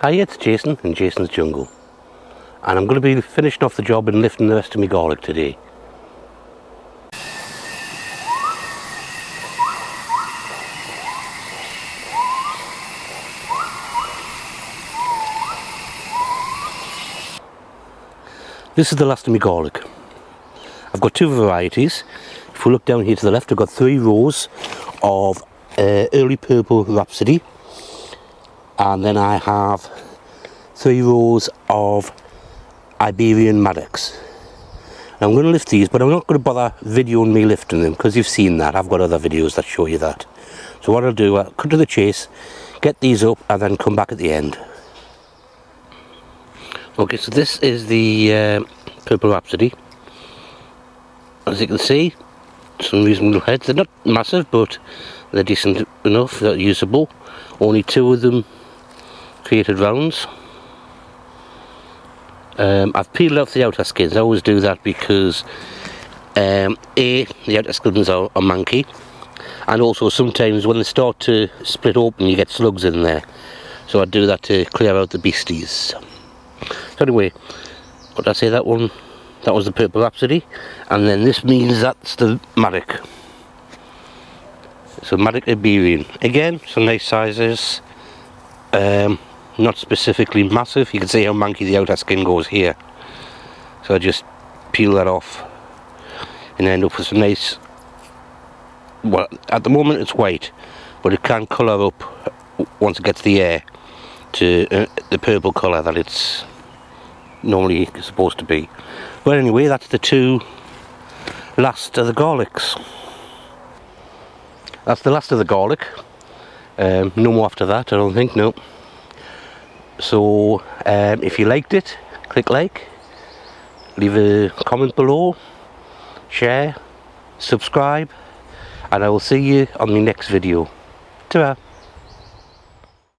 Hi, it's Jason in Jason's Jungle, and I'm going to be finishing off the job and lifting the rest of my garlic today. This is the last of my garlic. I've got two varieties. If we look down here to the left, I've got 3 rows of Early Purple Rhapsody, and then I have 3 rows of Iberian Maddocks. Now I'm going to lift these, but I'm not going to bother videoing me lifting them because you've seen that. I've got other videos that show you that. So what I'll do, I'll cut to the chase, get these up, and then come back at the end. Okay, so this is the Purple Rhapsody. As you can see, some reasonable heads. They're not massive, but they're decent enough, they're usable. Only 2 of them created rounds. I've peeled off the outer skins. I always do that because the outer skins are manky, and also sometimes when they start to split open you get slugs in there, so I do that to clear out the beasties. So anyway, what did I say, that one? That was the Purple Rhapsody, and then this means that's the Maddock. So Maddock Iberian. Again, some nice sizes. Not specifically massive. You can see how manky the outer skin goes here. So I just peel that off and end up with some nice, well, at the moment it's white, but it can colour up once it gets the air to the purple colour that it's normally supposed to be. But anyway, that's the 2 last of the garlics. That's the last of the garlic. No more after that, I don't think, no. So if you liked it, click like, leave a comment below, share, subscribe, and I will see you on the next video. Ta-ra!